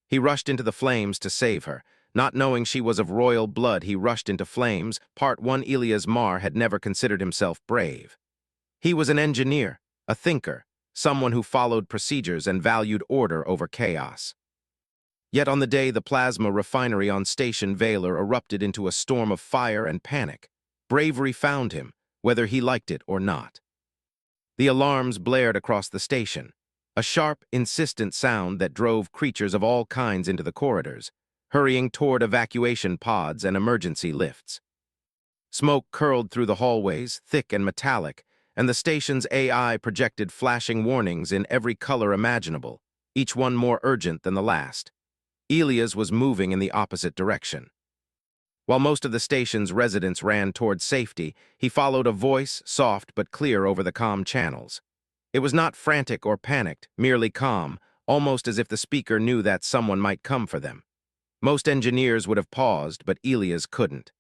He rushed into the flames to save her. Not knowing she was of royal blood, he rushed into flames. Part 1. Elias Marr had never considered himself brave. He was an engineer, a thinker, someone who followed procedures and valued order over chaos. Yet on the day the plasma refinery on Station Valor erupted into a storm of fire and panic, bravery found him, whether he liked it or not. The alarms blared across the station, a sharp, insistent sound that drove creatures of all kinds into the corridors, hurrying toward evacuation pods and emergency lifts. Smoke curled through the hallways, thick and metallic, and the station's AI projected flashing warnings in every color imaginable, each one more urgent than the last. Elias was moving in the opposite direction. While most of the station's residents ran toward safety, he followed a voice, soft but clear over the comm channels. It was not frantic or panicked, merely calm, almost as if the speaker knew that someone might come for them. Most engineers would have paused, but Elias couldn't.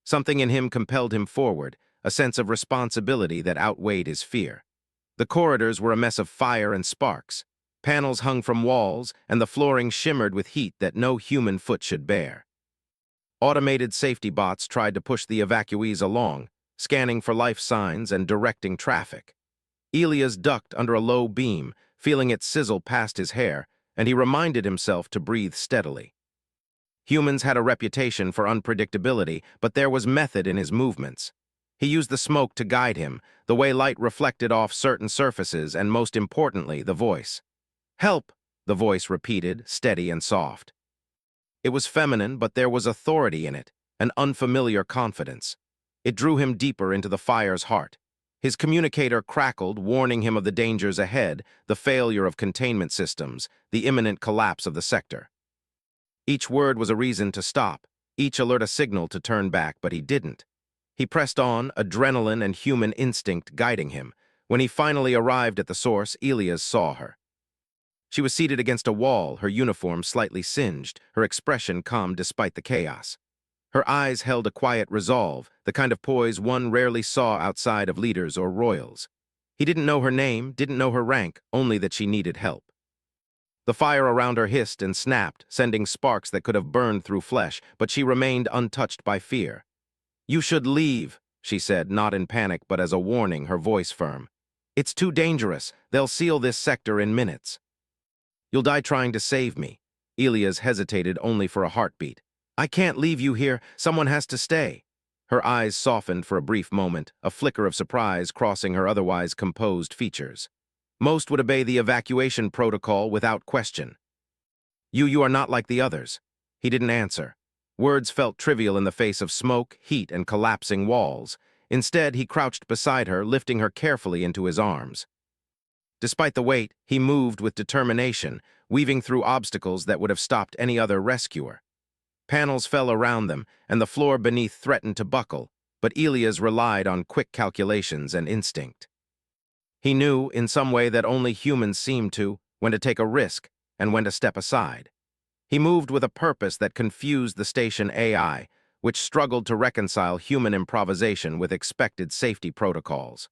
Something in him compelled him forward, a sense of responsibility that outweighed his fear. The corridors were a mess of fire and sparks. Panels hung from walls, and the flooring shimmered with heat that no human foot should bear. Automated safety bots tried to push the evacuees along, scanning for life signs and directing traffic. Elias ducked under a low beam, feeling it sizzle past his hair, and he reminded himself to breathe steadily. Humans had a reputation for unpredictability, but there was method in his movements. He used the smoke to guide him, the way light reflected off certain surfaces, and most importantly, the voice. "Help," the voice repeated, steady and soft. It was feminine, but there was authority in it, an unfamiliar confidence. It drew him deeper into the fire's heart. His communicator crackled, warning him of the dangers ahead, the failure of containment systems, the imminent collapse of the sector. Each word was a reason to stop, each alert a signal to turn back, but he didn't. He pressed on, adrenaline and human instinct guiding him. When he finally arrived at the source, Elias saw her. She was seated against a wall, her uniform slightly singed, her expression calm despite the chaos. Her eyes held a quiet resolve, the kind of poise one rarely saw outside of leaders or royals. He didn't know her name, didn't know her rank, only that she needed help. The fire around her hissed and snapped, sending sparks that could have burned through flesh, but she remained untouched by fear. "You should leave," she said, not in panic but as a warning, her voice firm. "It's too dangerous. They'll seal this sector in minutes." "You'll die trying to save me." Elias hesitated only for a heartbeat. "I can't leave you here. Someone has to stay." Her eyes softened for a brief moment, a flicker of surprise crossing her otherwise composed features. "Most would obey the evacuation protocol without question." You are not like the others." He didn't answer. Words felt trivial in the face of smoke, heat, and collapsing walls. Instead, he crouched beside her, lifting her carefully into his arms. Despite the weight, he moved with determination, weaving through obstacles that would have stopped any other rescuer. Panels fell around them, and the floor beneath threatened to buckle, but Elias relied on quick calculations and instinct. He knew, in some way that only humans seemed to, when to take a risk and when to step aside. He moved with a purpose that confused the station AI, which struggled to reconcile human improvisation with expected safety protocols.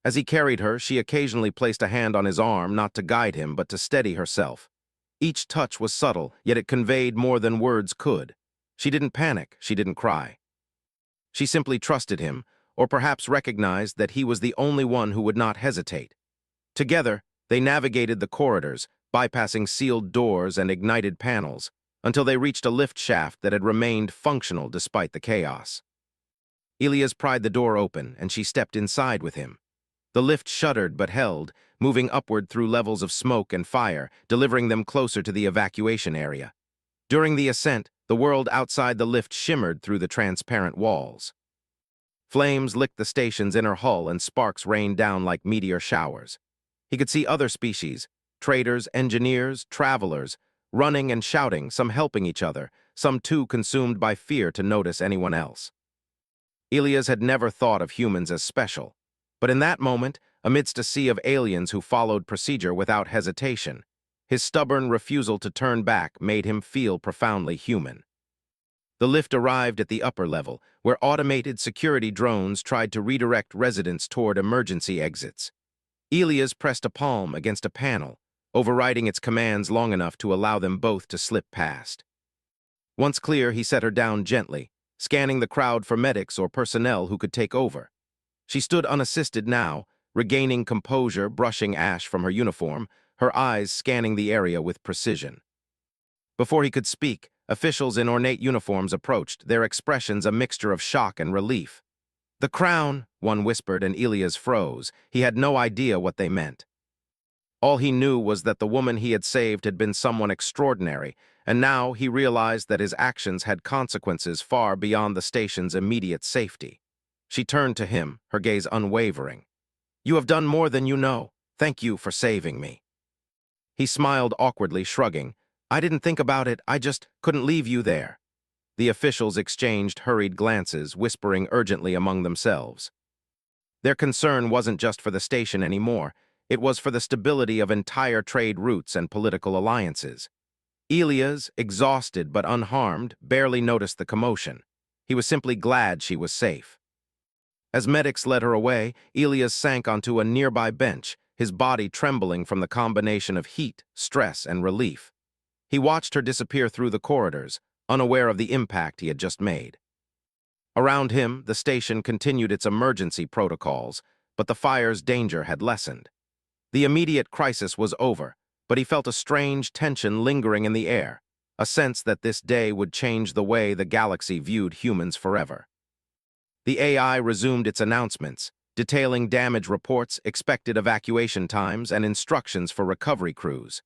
As he carried her, she occasionally placed a hand on his arm, not to guide him, but to steady herself. Each touch was subtle, yet it conveyed more than words could. She didn't panic, she didn't cry. She simply trusted him, or perhaps recognized that he was the only one who would not hesitate. Together, they navigated the corridors, bypassing sealed doors and ignited panels, until they reached a lift shaft that had remained functional despite the chaos. Elias pried the door open, and she stepped inside with him. The lift shuddered but held, moving upward through levels of smoke and fire, delivering them closer to the evacuation area. During the ascent, the world outside the lift shimmered through the transparent walls. Flames licked the station's inner hull and sparks rained down like meteor showers. He could see other species, traders, engineers, travelers, running and shouting, some helping each other, some too consumed by fear to notice anyone else. Elias had never thought of humans as special. But in that moment, amidst a sea of aliens who followed procedure without hesitation, his stubborn refusal to turn back made him feel profoundly human. The lift arrived at the upper level, where automated security drones tried to redirect residents toward emergency exits. Elias pressed a palm against a panel, overriding its commands long enough to allow them both to slip past. Once clear, he set her down gently, scanning the crowd for medics or personnel who could take over. She stood unassisted now, regaining composure, brushing ash from her uniform, her eyes scanning the area with precision. Before he could speak, officials in ornate uniforms approached, their expressions a mixture of shock and relief. "The crown," one whispered, and Elias froze. He had no idea what they meant. All he knew was that the woman he had saved had been someone extraordinary, and now he realized that his actions had consequences far beyond the station's immediate safety. She turned to him, her gaze unwavering. "You have done more than you know. Thank you for saving me." He smiled awkwardly, shrugging. "I didn't think about it, I just couldn't leave you there." The officials exchanged hurried glances, whispering urgently among themselves. Their concern wasn't just for the station anymore. It was for the stability of entire trade routes and political alliances. Elias, exhausted but unharmed, barely noticed the commotion. He was simply glad she was safe. As medics led her away, Elias sank onto a nearby bench, his body trembling from the combination of heat, stress, and relief. He watched her disappear through the corridors, unaware of the impact he had just made. Around him, the station continued its emergency protocols, but the fire's danger had lessened. The immediate crisis was over, but he felt a strange tension lingering in the air, a sense that this day would change the way the galaxy viewed humans forever. The AI resumed its announcements, detailing damage reports, expected evacuation times, and instructions for recovery crews.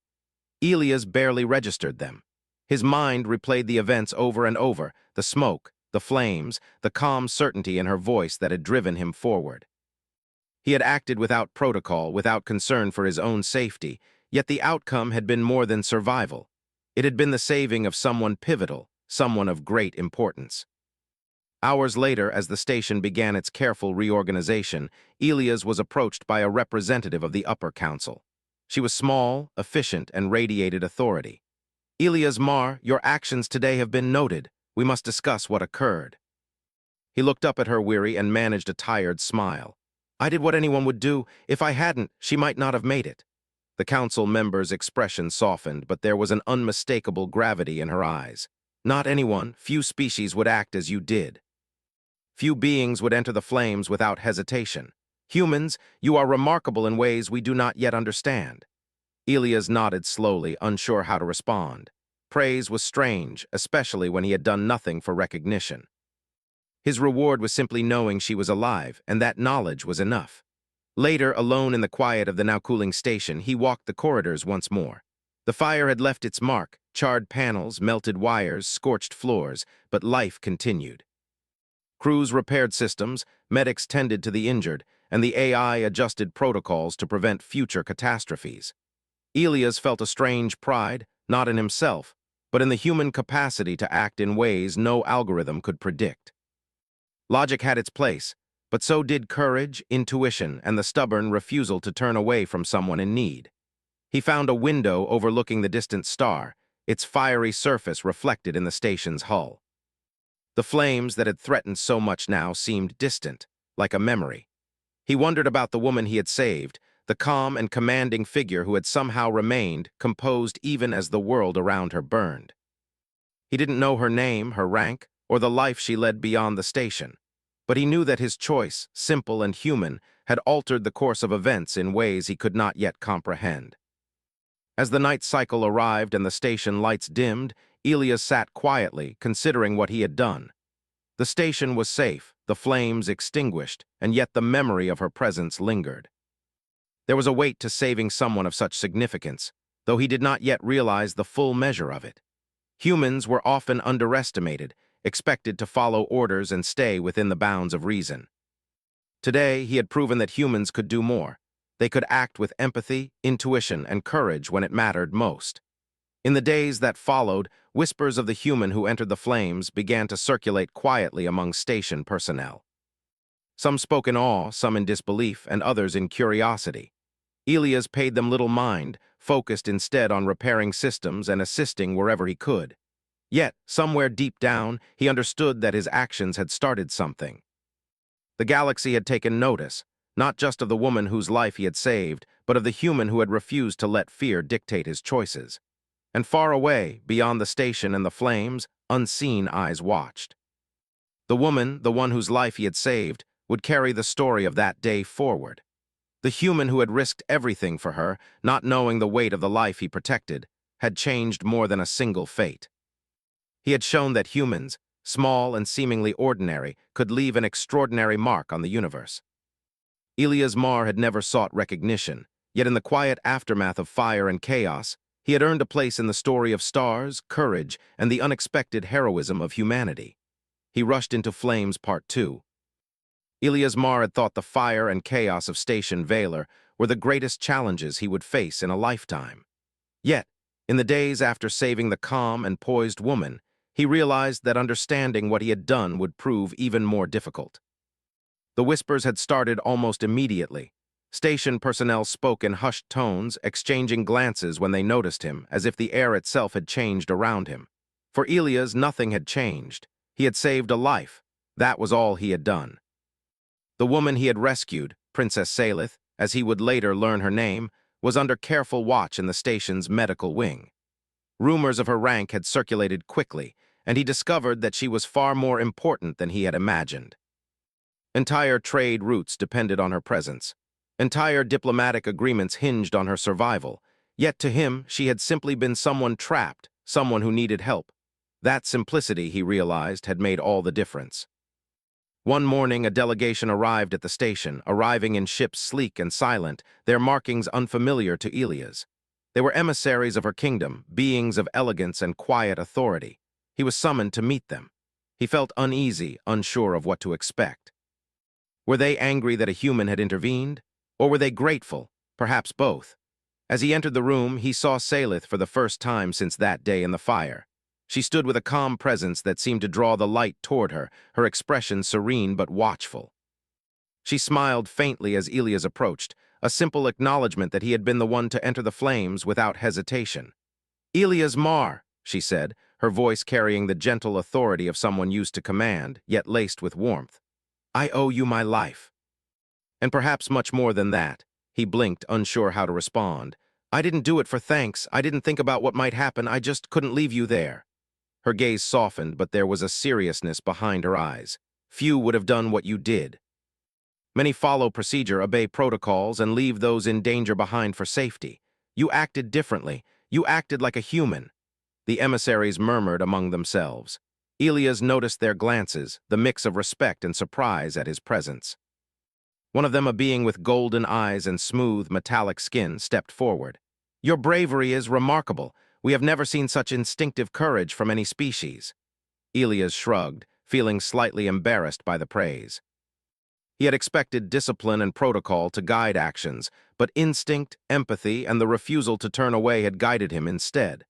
Elias barely registered them. His mind replayed the events over and over, the smoke, the flames, the calm certainty in her voice that had driven him forward. He had acted without protocol, without concern for his own safety, yet the outcome had been more than survival. It had been the saving of someone pivotal, someone of great importance. Hours later, as the station began its careful reorganization, Elias was approached by a representative of the upper council. She was small, efficient, and radiated authority. "Elias Mar, your actions today have been noted. We must discuss what occurred." He looked up at her weary and managed a tired smile. "I did what anyone would do. If I hadn't, she might not have made it." The council member's expression softened, but there was an unmistakable gravity in her eyes. "Not anyone. Few species would act as you did. Few beings would enter the flames without hesitation. Humans, you are remarkable in ways we do not yet understand." Elias nodded slowly, unsure how to respond. Praise was strange, especially when he had done nothing for recognition. His reward was simply knowing she was alive, and that knowledge was enough. Later, alone in the quiet of the now-cooling station, he walked the corridors once more. The fire had left its mark, charred panels, melted wires, scorched floors, but life continued. Crews repaired systems, medics tended to the injured, and the AI adjusted protocols to prevent future catastrophes. Elias felt a strange pride, not in himself, but in the human capacity to act in ways no algorithm could predict. Logic had its place, but so did courage, intuition, and the stubborn refusal to turn away from someone in need. He found a window overlooking the distant star, its fiery surface reflected in the station's hull. The flames that had threatened so much now seemed distant, like a memory. He wondered about the woman he had saved, the calm and commanding figure who had somehow remained, composed even as the world around her burned. He didn't know her name, her rank, or the life she led beyond the station, but he knew that his choice, simple and human, had altered the course of events in ways he could not yet comprehend. As the night cycle arrived and the station lights dimmed, Elias sat quietly, considering what he had done. The station was safe, the flames extinguished, and yet the memory of her presence lingered. There was a weight to saving someone of such significance, though he did not yet realize the full measure of it. Humans were often underestimated, expected to follow orders and stay within the bounds of reason. Today, he had proven that humans could do more. They could act with empathy, intuition, and courage when it mattered most. In the days that followed, whispers of the human who entered the flames began to circulate quietly among station personnel. Some spoke in awe, some in disbelief, and others in curiosity. Elias paid them little mind, focused instead on repairing systems and assisting wherever he could. Yet, somewhere deep down, he understood that his actions had started something. The galaxy had taken notice. not just of the woman whose life he had saved, but of the human who had refused to let fear dictate his choices. And far away, beyond the station and the flames, unseen eyes watched. The woman, the one whose life he had saved, would carry the story of that day forward. The human who had risked everything for her, not knowing the weight of the life he protected, had changed more than a single fate. He had shown that humans, small and seemingly ordinary, could leave an extraordinary mark on the universe. Elias Marr had never sought recognition, yet in the quiet aftermath of fire and chaos, he had earned a place in the story of stars, courage, and the unexpected heroism of humanity. He rushed into flames Part 2. Elias Marr had thought the fire and chaos of Station Valor were the greatest challenges he would face in a lifetime. Yet, in the days after saving the calm and poised woman, he realized that understanding what he had done would prove even more difficult. The whispers had started almost immediately. Station personnel spoke in hushed tones, exchanging glances when they noticed him, as if the air itself had changed around him. For Elias, nothing had changed. He had saved a life. That was all he had done. The woman he had rescued, Princess Salith, as he would later learn her name, was under careful watch in the station's medical wing. Rumors of her rank had circulated quickly, and he discovered that she was far more important than he had imagined. Entire trade routes depended on her presence. Entire diplomatic agreements hinged on her survival, yet to him she had simply been someone trapped, someone who needed help. That simplicity, he realized, had made all the difference. One morning, a delegation arrived at the station, arriving in ships sleek and silent, their markings unfamiliar to Elias. They were emissaries of her kingdom, beings of elegance and quiet authority. He was summoned to meet them. He felt uneasy, unsure of what to expect. Were they angry that a human had intervened? Or were they grateful? Perhaps both. As he entered the room, he saw Salith for the first time since that day in the fire. She stood with a calm presence that seemed to draw the light toward her, her expression serene but watchful. She smiled faintly as Elias approached, a simple acknowledgement that he had been the one to enter the flames without hesitation. "Elias Marr," she said, her voice carrying the gentle authority of someone used to command, yet laced with warmth. "I owe you my life." And perhaps much more than that. He blinked, unsure how to respond. "I didn't do it for thanks. I didn't think about what might happen. I just couldn't leave you there." Her gaze softened, but there was a seriousness behind her eyes. "Few would have done what you did. Many follow procedure, obey protocols, and leave those in danger behind for safety. You acted differently. You acted like a human." The emissaries murmured among themselves. Elias noticed their glances, the mix of respect and surprise at his presence. One of them, a being with golden eyes and smooth, metallic skin, stepped forward. "Your bravery is remarkable. We have never seen such instinctive courage from any species." Elias shrugged, feeling slightly embarrassed by the praise. He had expected discipline and protocol to guide actions, but instinct, empathy, and the refusal to turn away had guided him instead.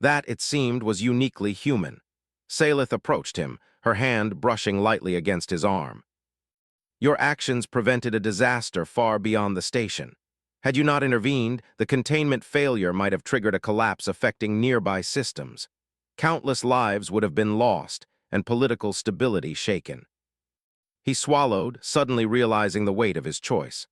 That, it seemed, was uniquely human. Salith approached him, her hand brushing lightly against his arm. "Your actions prevented a disaster far beyond the station. Had you not intervened, the containment failure might have triggered a collapse affecting nearby systems. Countless lives would have been lost, and political stability shaken." He swallowed, suddenly realizing the weight of his choice.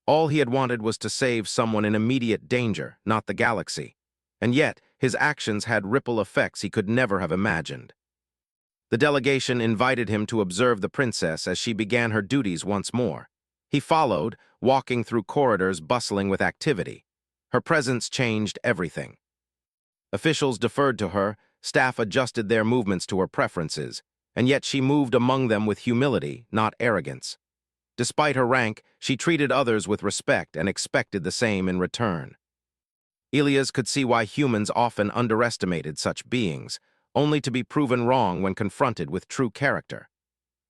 All he had wanted was to save someone in immediate danger, not the galaxy. And yet, his actions had ripple effects he could never have imagined. The delegation invited him to observe the princess as she began her duties once more. He followed, walking through corridors bustling with activity. Her presence changed everything. Officials deferred to her, staff adjusted their movements to her preferences, and yet she moved among them with humility, not arrogance. Despite her rank, she treated others with respect and expected the same in return. Elias could see why humans often underestimated such beings, only to be proven wrong when confronted with true character.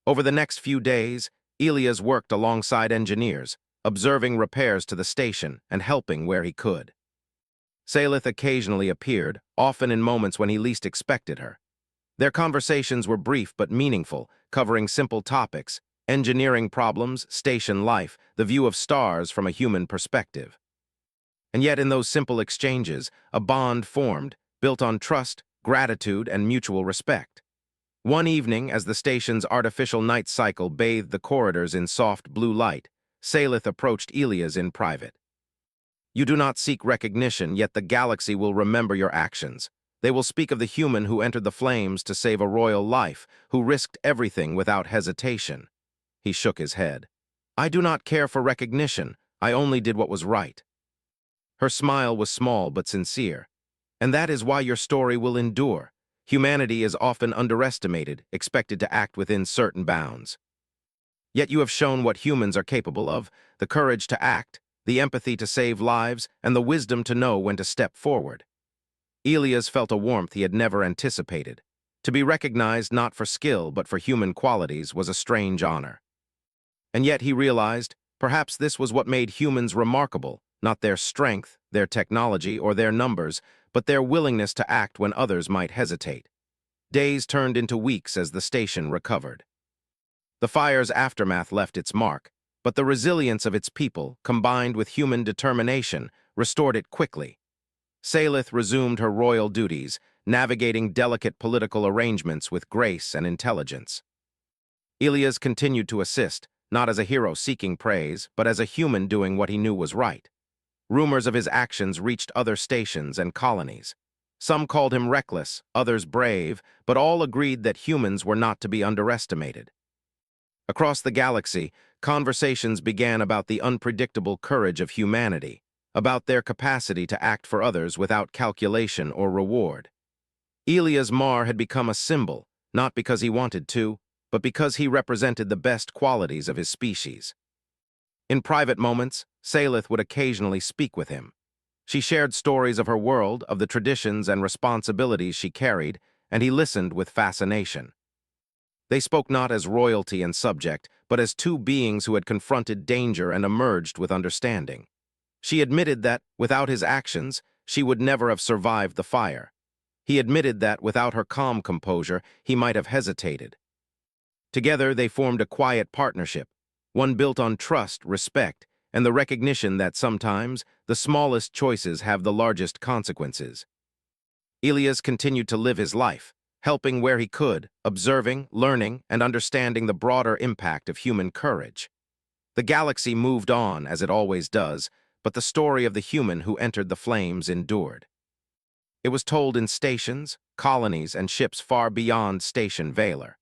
Over the next few days, Elias worked alongside engineers, observing repairs to the station and helping where he could. Salith occasionally appeared, often in moments when he least expected her. Their conversations were brief but meaningful, covering simple topics: engineering problems, station life, the view of stars from a human perspective. And yet in those simple exchanges, a bond formed, built on trust, gratitude, and mutual respect. One evening, as the station's artificial night cycle bathed the corridors in soft blue light, Salith approached Elias in private. You do not seek recognition, yet the galaxy will remember your actions. They will speak of the human who entered the flames to save a royal life, who risked everything without hesitation. He shook his head. I do not care for recognition. I only did what was right. Her smile was small but sincere. And that is why your story will endure. Humanity is often underestimated, expected to act within certain bounds. Yet you have shown what humans are capable of, the courage to act, the empathy to save lives, and the wisdom to know when to step forward. Elias felt a warmth he had never anticipated. To be recognized not for skill but for human qualities was a strange honor. And yet he realized, perhaps this was what made humans remarkable, not their strength, their technology, or their numbers, but their willingness to act when others might hesitate. Days turned into weeks as the station recovered. The fire's aftermath left its mark, but the resilience of its people, combined with human determination, restored it quickly. Salith resumed her royal duties, navigating delicate political arrangements with grace and intelligence. Elias continued to assist, not as a hero seeking praise, but as a human doing what he knew was right. Rumors of his actions reached other stations and colonies. Some called him reckless, others brave, but all agreed that humans were not to be underestimated. Across the galaxy, conversations began about the unpredictable courage of humanity, about their capacity to act for others without calculation or reward. Elias Mar had become a symbol, not because he wanted to, but because he represented the best qualities of his species. In private moments, Salith would occasionally speak with him. She shared stories of her world, of the traditions and responsibilities she carried, and he listened with fascination. They spoke not as royalty and subject, but as two beings who had confronted danger and emerged with understanding. She admitted that, without his actions, she would never have survived the fire. He admitted that, without her calm composure, he might have hesitated. Together, they formed a quiet partnership, one built on trust, respect, and the recognition that sometimes the smallest choices have the largest consequences. Elias continued to live his life, helping where he could, observing, learning, and understanding the broader impact of human courage. The galaxy moved on, as it always does, but the story of the human who entered the flames endured. It was told in stations, colonies, and ships far beyond Station Valor.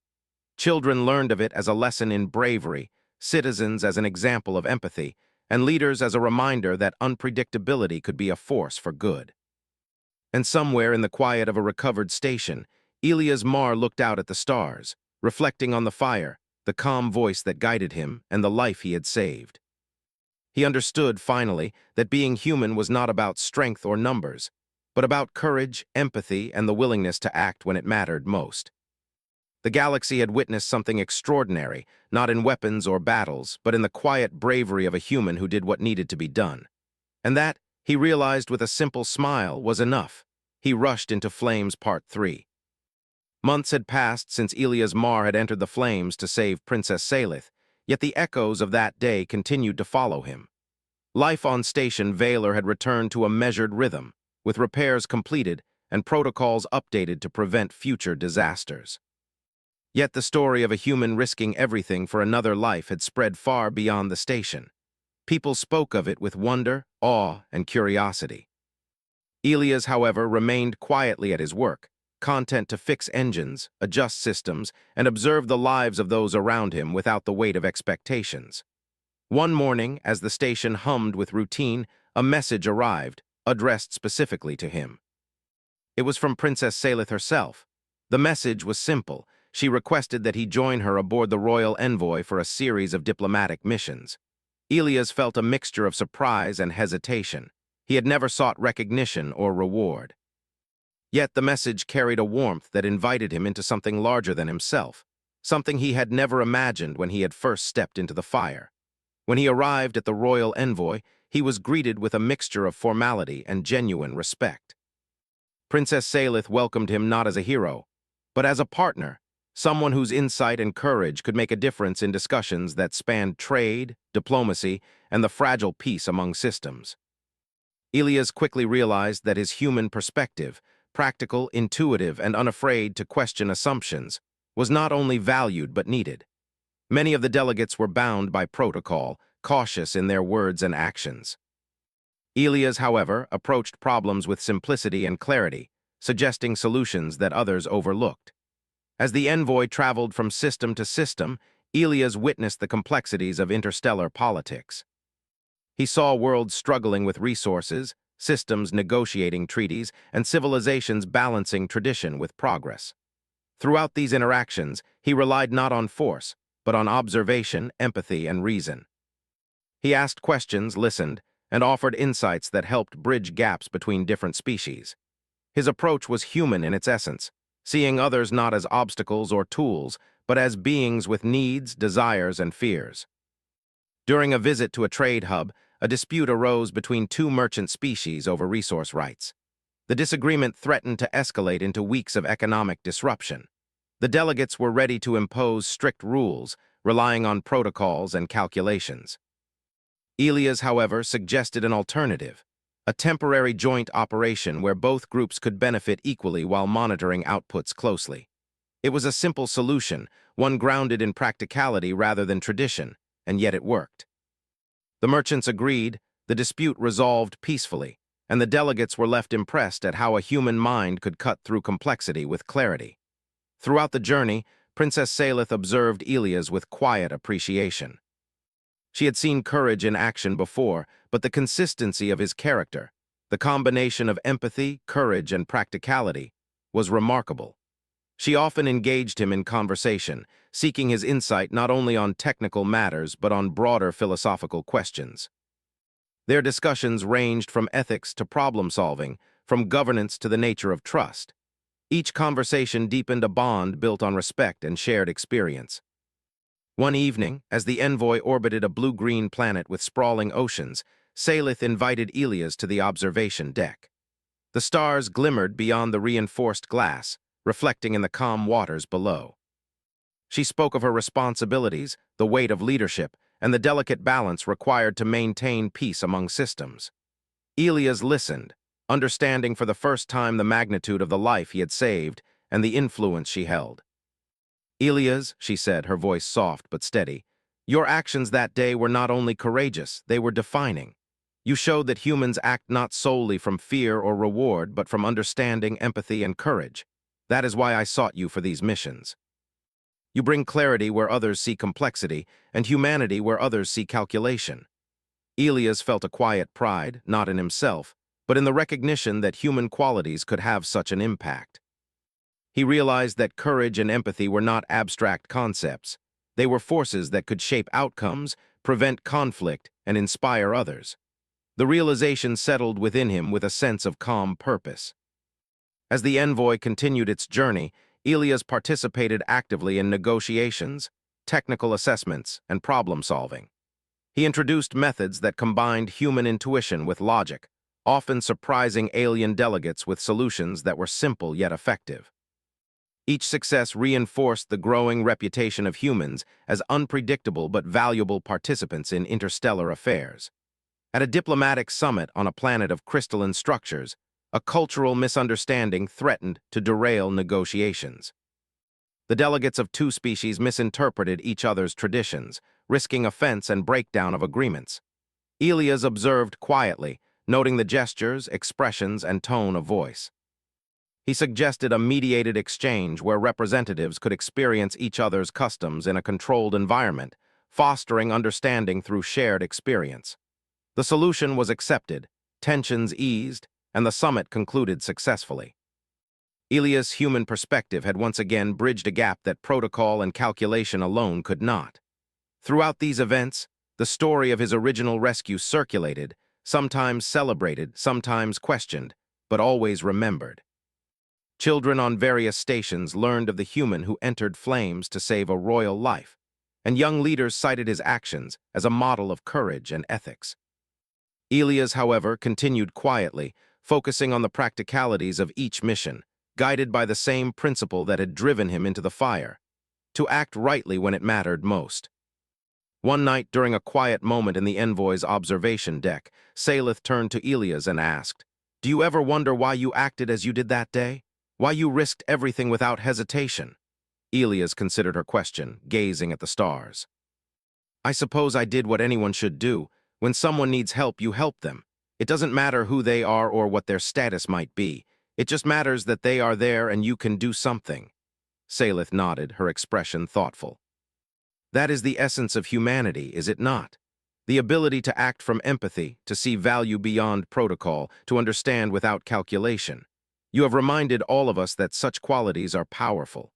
Children learned of it as a lesson in bravery, citizens as an example of empathy, and leaders as a reminder that unpredictability could be a force for good. And somewhere in the quiet of a recovered station, Elias Mar looked out at the stars, reflecting on the fire, the calm voice that guided him, and the life he had saved. He understood, finally, that being human was not about strength or numbers, but about courage, empathy, and the willingness to act when it mattered most. The galaxy had witnessed something extraordinary, not in weapons or battles, but in the quiet bravery of a human who did what needed to be done. And that, he realized with a simple smile, was enough. He rushed into Flames Part 3. Months had passed since Elias Mar had entered the flames to save Princess Salith, yet the echoes of that day continued to follow him. Life on Station Valor had returned to a measured rhythm, with repairs completed and protocols updated to prevent future disasters. Yet the story of a human risking everything for another life had spread far beyond the station. People spoke of it with wonder, awe, and curiosity. Elias, however, remained quietly at his work, content to fix engines, adjust systems, and observe the lives of those around him without the weight of expectations. One morning, as the station hummed with routine, a message arrived, addressed specifically to him. It was from Princess Salith herself. The message was simple. She requested that he join her aboard the Royal Envoy for a series of diplomatic missions. Elias felt a mixture of surprise and hesitation. He had never sought recognition or reward. Yet the message carried a warmth that invited him into something larger than himself, something he had never imagined when he had first stepped into the fire. When he arrived at the Royal Envoy, he was greeted with a mixture of formality and genuine respect. Princess Salith welcomed him not as a hero, but as a partner, someone whose insight and courage could make a difference in discussions that spanned trade, diplomacy, and the fragile peace among systems. Elias quickly realized that his human perspective, practical, intuitive, and unafraid to question assumptions, was not only valued but needed. Many of the delegates were bound by protocol, cautious in their words and actions. Elias, however, approached problems with simplicity and clarity, suggesting solutions that others overlooked. As the envoy traveled from system to system, Elias witnessed the complexities of interstellar politics. He saw worlds struggling with resources, systems negotiating treaties, and civilizations balancing tradition with progress. Throughout these interactions, he relied not on force, but on observation, empathy, and reason. He asked questions, listened, and offered insights that helped bridge gaps between different species. His approach was human in its essence, seeing others not as obstacles or tools, but as beings with needs, desires, and fears. During a visit to a trade hub, a dispute arose between two merchant species over resource rights. The disagreement threatened to escalate into weeks of economic disruption. The delegates were ready to impose strict rules, relying on protocols and calculations. Elias, however, suggested an alternative, a temporary joint operation where both groups could benefit equally while monitoring outputs closely. It was a simple solution, one grounded in practicality rather than tradition, and yet it worked. The merchants agreed, the dispute resolved peacefully, and the delegates were left impressed at how a human mind could cut through complexity with clarity. Throughout the journey, Princess Salith observed Elias with quiet appreciation. She had seen courage in action before, but the consistency of his character, the combination of empathy, courage, and practicality, was remarkable. She often engaged him in conversation, seeking his insight not only on technical matters but on broader philosophical questions. Their discussions ranged from ethics to problem-solving, from governance to the nature of trust. Each conversation deepened a bond built on respect and shared experience. One evening, as the envoy orbited a blue-green planet with sprawling oceans, Salith invited Elias to the observation deck. The stars glimmered beyond the reinforced glass, reflecting in the calm waters below. She spoke of her responsibilities, the weight of leadership, and the delicate balance required to maintain peace among systems. Elias listened, understanding for the first time the magnitude of the life he had saved and the influence she held. "Elias," she said, her voice soft but steady, "your actions that day were not only courageous, they were defining. You showed that humans act not solely from fear or reward, but from understanding, empathy, and courage. That is why I sought you for these missions. You bring clarity where others see complexity, and humanity where others see calculation." Elias felt a quiet pride, not in himself, but in the recognition that human qualities could have such an impact. He realized that courage and empathy were not abstract concepts. They were forces that could shape outcomes, prevent conflict, and inspire others. The realization settled within him with a sense of calm purpose. As the envoy continued its journey, Elias participated actively in negotiations, technical assessments, and problem-solving. He introduced methods that combined human intuition with logic, often surprising alien delegates with solutions that were simple yet effective. Each success reinforced the growing reputation of humans as unpredictable but valuable participants in interstellar affairs. At a diplomatic summit on a planet of crystalline structures, a cultural misunderstanding threatened to derail negotiations. The delegates of two species misinterpreted each other's traditions, risking offense and breakdown of agreements. Elias observed quietly, noting the gestures, expressions, and tone of voice. He suggested a mediated exchange where representatives could experience each other's customs in a controlled environment, fostering understanding through shared experience. The solution was accepted, tensions eased, and the summit concluded successfully. Elias' human perspective had once again bridged a gap that protocol and calculation alone could not. Throughout these events, the story of his original rescue circulated, sometimes celebrated, sometimes questioned, but always remembered. Children on various stations learned of the human who entered flames to save a royal life, and young leaders cited his actions as a model of courage and ethics. Elias, however, continued quietly, focusing on the practicalities of each mission, guided by the same principle that had driven him into the fire: to act rightly when it mattered most. One night, during a quiet moment in the envoy's observation deck, Salith turned to Elias and asked, "Do you ever wonder why you acted as you did that day? Why you risked everything without hesitation?" Elias considered her question, gazing at the stars. I suppose I did what anyone should do. When someone needs help, you help them. It doesn't matter who they are or what their status might be. It just matters that they are there and you can do something. Salith nodded, her expression thoughtful. That is the essence of humanity, is it not? The ability to act from empathy, to see value beyond protocol, to understand without calculation. You have reminded all of us that such qualities are powerful.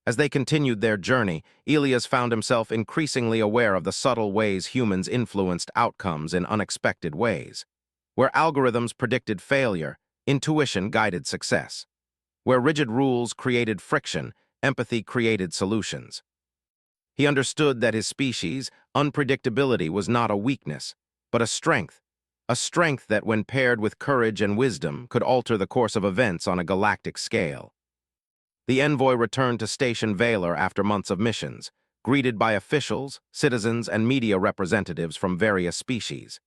As they continued their journey, Elias found himself increasingly aware of the subtle ways humans influenced outcomes in unexpected ways. Where algorithms predicted failure, intuition guided success. Where rigid rules created friction, empathy created solutions. He understood that his species' unpredictability was not a weakness, but a strength that, when paired with courage and wisdom, could alter the course of events on a galactic scale. The envoy returned to Station Valor after months of missions, greeted by officials, citizens, and media representatives from various species.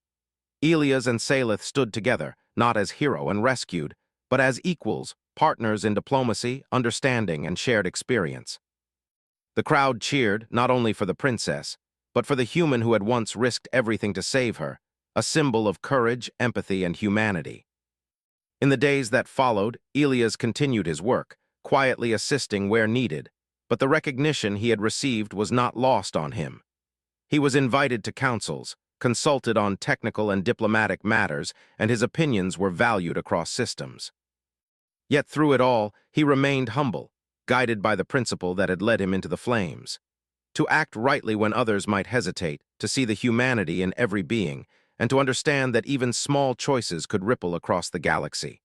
Elias and Salith stood together, not as hero and rescued, but as equals, partners in diplomacy, understanding, and shared experience. The crowd cheered not only for the princess, but for the human who had once risked everything to save her, a symbol of courage, empathy, and humanity. In the days that followed, Elias continued his work, quietly assisting where needed, but the recognition he had received was not lost on him. He was invited to councils, consulted on technical and diplomatic matters, and his opinions were valued across systems. Yet through it all, he remained humble, guided by the principle that had led him into the flames. To act rightly when others might hesitate, to see the humanity in every being, and to understand that even small choices could ripple across the galaxy.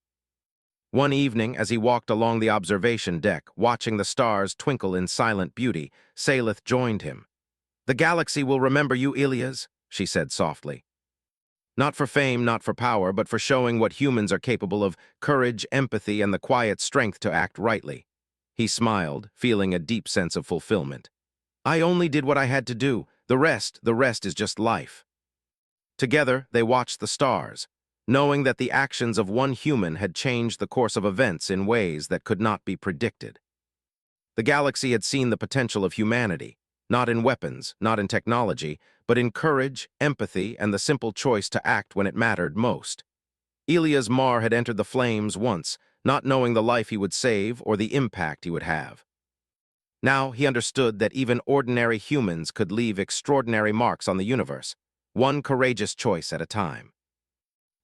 One evening, as he walked along the observation deck, watching the stars twinkle in silent beauty, Salith joined him. "The galaxy will remember you, Elias," she said softly. "Not for fame, not for power, but for showing what humans are capable of: courage, empathy, and the quiet strength to act rightly." He smiled, feeling a deep sense of fulfillment. "I only did what I had to do. The rest is just life." Together, they watched the stars, knowing that the actions of one human had changed the course of events in ways that could not be predicted. The galaxy had seen the potential of humanity, not in weapons, not in technology, but in courage, empathy, and the simple choice to act when it mattered most. Elias Mar had entered the flames once, not knowing the life he would save or the impact he would have. Now he understood that even ordinary humans could leave extraordinary marks on the universe, one courageous choice at a time.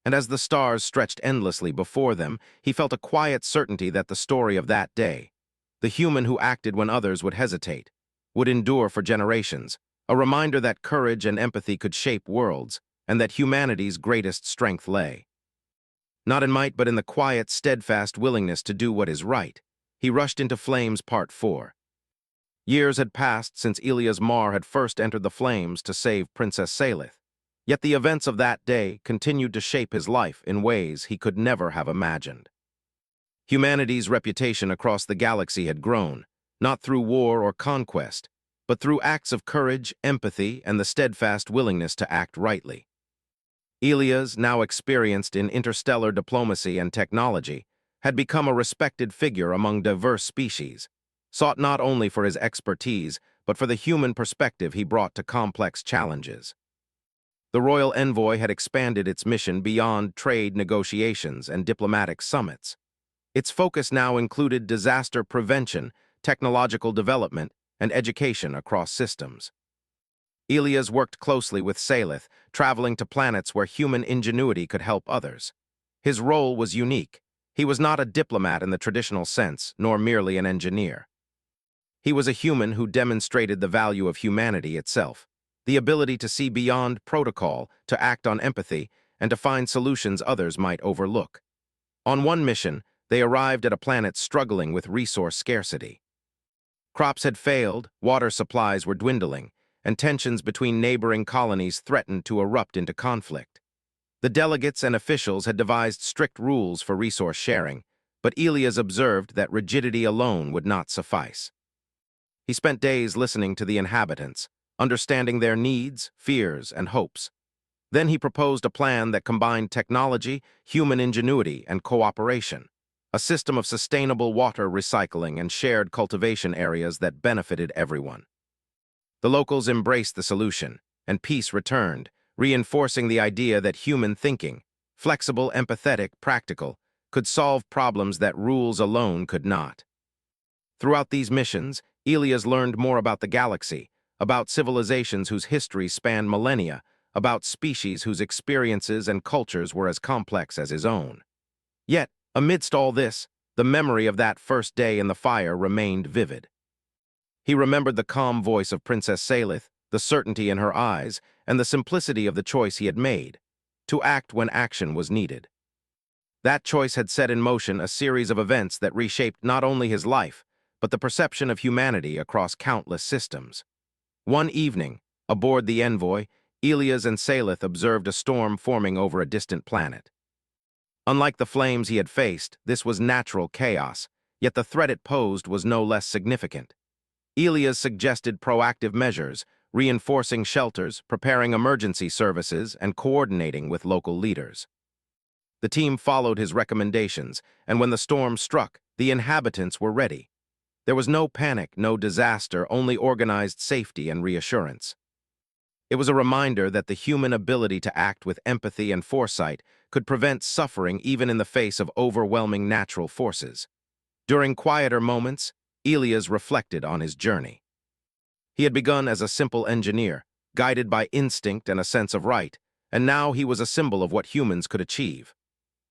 And as the stars stretched endlessly before them, he felt a quiet certainty that the story of that day, the human who acted when others would hesitate, would endure for generations, a reminder that courage and empathy could shape worlds, and that humanity's greatest strength lay not in might, but in the quiet, steadfast willingness to do what is right. He rushed into Flames Part 4. Years had passed since Elias Mar had first entered the flames to save Princess Salith. Yet the events of that day continued to shape his life in ways he could never have imagined. Humanity's reputation across the galaxy had grown, not through war or conquest, but through acts of courage, empathy, and the steadfast willingness to act rightly. Elias, now experienced in interstellar diplomacy and technology, had become a respected figure among diverse species, sought not only for his expertise, but for the human perspective he brought to complex challenges. The royal envoy had expanded its mission beyond trade negotiations and diplomatic summits. Its focus now included disaster prevention, technological development, and education across systems. Elias worked closely with Salith, traveling to planets where human ingenuity could help others. His role was unique. He was not a diplomat in the traditional sense, nor merely an engineer. He was a human who demonstrated the value of humanity itself, the ability to see beyond protocol, to act on empathy, and to find solutions others might overlook. On one mission, they arrived at a planet struggling with resource scarcity. Crops had failed, water supplies were dwindling, and tensions between neighboring colonies threatened to erupt into conflict. The delegates and officials had devised strict rules for resource sharing, but Elias observed that rigidity alone would not suffice. He spent days listening to the inhabitants, understanding their needs, fears, and hopes. Then he proposed a plan that combined technology, human ingenuity, and cooperation, a system of sustainable water recycling and shared cultivation areas that benefited everyone. The locals embraced the solution, and peace returned, reinforcing the idea that human thinking, flexible, empathetic, practical, could solve problems that rules alone could not. Throughout these missions, Elias learned more about the galaxy, about civilizations whose histories spanned millennia, about species whose experiences and cultures were as complex as his own. Yet, amidst all this, the memory of that first day in the fire remained vivid. He remembered the calm voice of Princess Salith, the certainty in her eyes, and the simplicity of the choice he had made, to act when action was needed. That choice had set in motion a series of events that reshaped not only his life, but the perception of humanity across countless systems. One evening, aboard the Envoy, Elias and Salith observed a storm forming over a distant planet. Unlike the flames he had faced, this was natural chaos, yet the threat it posed was no less significant. Elias suggested proactive measures, reinforcing shelters, preparing emergency services, and coordinating with local leaders. The team followed his recommendations, and when the storm struck, the inhabitants were ready. There was no panic, no disaster, only organized safety and reassurance. It was a reminder that the human ability to act with empathy and foresight could prevent suffering even in the face of overwhelming natural forces. During quieter moments, Elias reflected on his journey. He had begun as a simple engineer, guided by instinct and a sense of right, and now he was a symbol of what humans could achieve.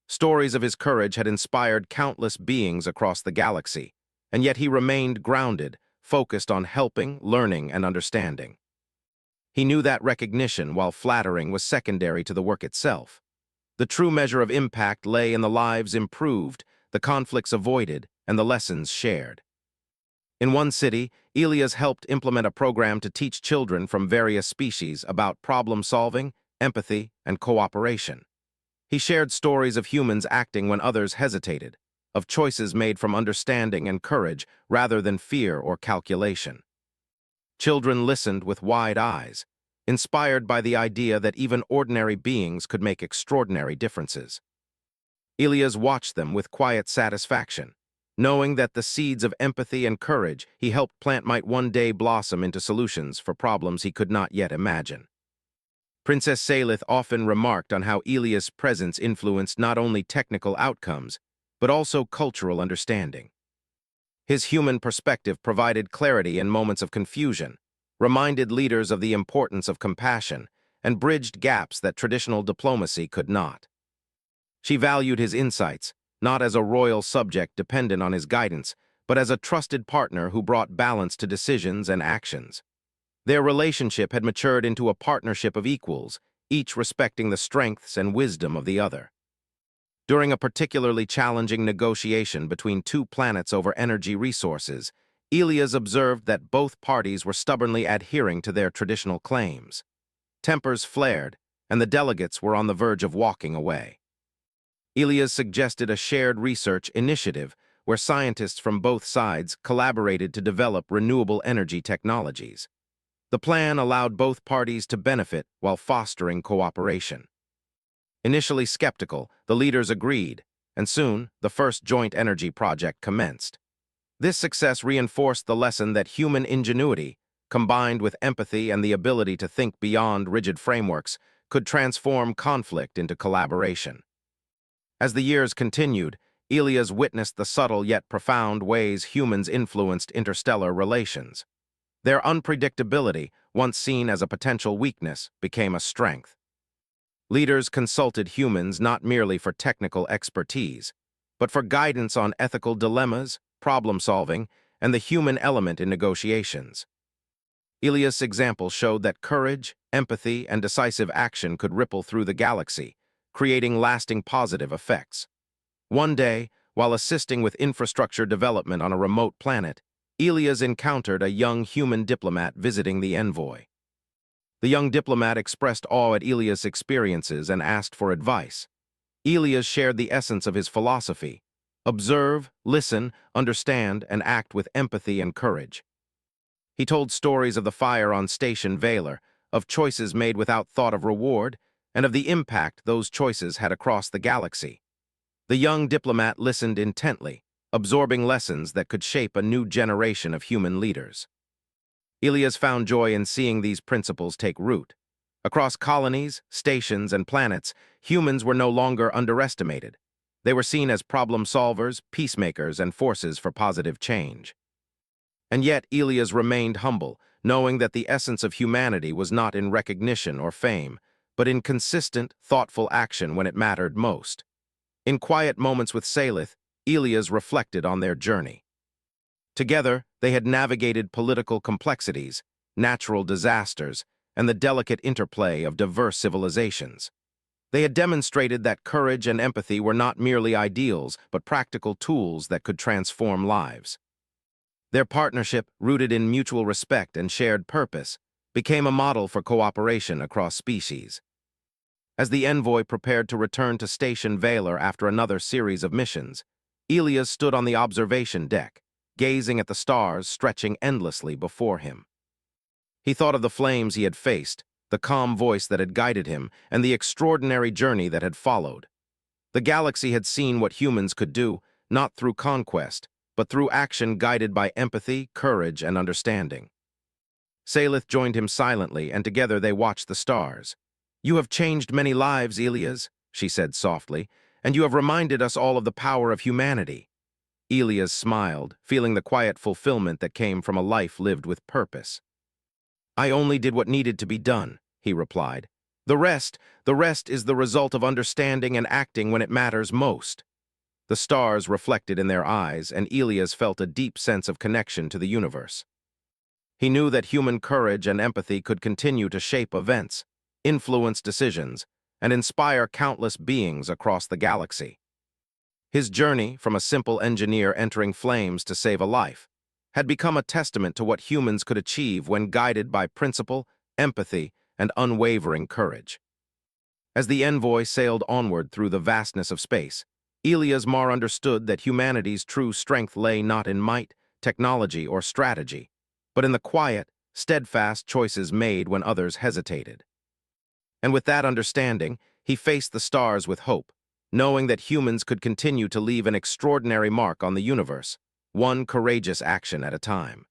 Stories of his courage had inspired countless beings across the galaxy, and yet he remained grounded, focused on helping, learning, and understanding. He knew that recognition, while flattering, was secondary to the work itself. The true measure of impact lay in the lives improved, the conflicts avoided, and the lessons shared. In one city, Elias helped implement a program to teach children from various species about problem-solving, empathy, and cooperation. He shared stories of humans acting when others hesitated, of choices made from understanding and courage rather than fear or calculation. Children listened with wide eyes, inspired by the idea that even ordinary beings could make extraordinary differences. Elias watched them with quiet satisfaction, knowing that the seeds of empathy and courage he helped plant might one day blossom into solutions for problems he could not yet imagine. Princess Salith often remarked on how Elias' presence influenced not only technical outcomes, but also cultural understanding. His human perspective provided clarity in moments of confusion, reminded leaders of the importance of compassion, and bridged gaps that traditional diplomacy could not. She valued his insights, not as a royal subject dependent on his guidance, but as a trusted partner who brought balance to decisions and actions. Their relationship had matured into a partnership of equals, each respecting the strengths and wisdom of the other. During a particularly challenging negotiation between two planets over energy resources, Elias observed that both parties were stubbornly adhering to their traditional claims. Tempers flared, and the delegates were on the verge of walking away. Elias suggested a shared research initiative where scientists from both sides collaborated to develop renewable energy technologies. The plan allowed both parties to benefit while fostering cooperation. Initially skeptical, the leaders agreed, and soon the first joint energy project commenced. This success reinforced the lesson that human ingenuity, combined with empathy and the ability to think beyond rigid frameworks, could transform conflict into collaboration. As the years continued, Elias witnessed the subtle yet profound ways humans influenced interstellar relations. Their unpredictability, once seen as a potential weakness, became a strength. Leaders consulted humans not merely for technical expertise, but for guidance on ethical dilemmas, problem-solving, and the human element in negotiations. Elias' example showed that courage, empathy, and decisive action could ripple through the galaxy, creating lasting positive effects. One day, while assisting with infrastructure development on a remote planet, Elias encountered a young human diplomat visiting the envoy. The young diplomat expressed awe at Elias' experiences and asked for advice. Elias shared the essence of his philosophy: observe, listen, understand, and act with empathy and courage. He told stories of the fire on Station Valor, of choices made without thought of reward, and of the impact those choices had across the galaxy. The young diplomat listened intently, absorbing lessons that could shape a new generation of human leaders. Elias found joy in seeing these principles take root. Across colonies, stations, and planets, humans were no longer underestimated. They were seen as problem solvers, peacemakers, and forces for positive change. And yet Elias remained humble, knowing that the essence of humanity was not in recognition or fame, but in consistent, thoughtful action when it mattered most. In quiet moments with Salith, Elias reflected on their journey. Together, they had navigated political complexities, natural disasters, and the delicate interplay of diverse civilizations. They had demonstrated that courage and empathy were not merely ideals, but practical tools that could transform lives. Their partnership, rooted in mutual respect and shared purpose, became a model for cooperation across species. As the envoy prepared to return to Station Valor after another series of missions, Elias stood on the observation deck, gazing at the stars stretching endlessly before him. He thought of the flames he had faced, the calm voice that had guided him, and the extraordinary journey that had followed. The galaxy had seen what humans could do, not through conquest, but through action guided by empathy, courage, and understanding. Salith joined him silently, and together they watched the stars. "You have changed many lives, Elias," she said softly, "and you have reminded us all of the power of humanity." Elias smiled, feeling the quiet fulfillment that came from a life lived with purpose. "I only did what needed to be done," he replied. The rest is the result of understanding and acting when it matters most." The stars reflected in their eyes, and Elias felt a deep sense of connection to the universe. He knew that human courage and empathy could continue to shape events, influence decisions, and inspire countless beings across the galaxy. His journey, from a simple engineer entering flames to save a life, had become a testament to what humans could achieve when guided by principle, empathy, and unwavering courage. As the envoy sailed onward through the vastness of space, Elias Mar understood that humanity's true strength lay not in might, technology, or strategy, but in the quiet, steadfast choices made when others hesitated. And with that understanding, he faced the stars with hope, knowing that humans could continue to leave an extraordinary mark on the universe, one courageous action at a time.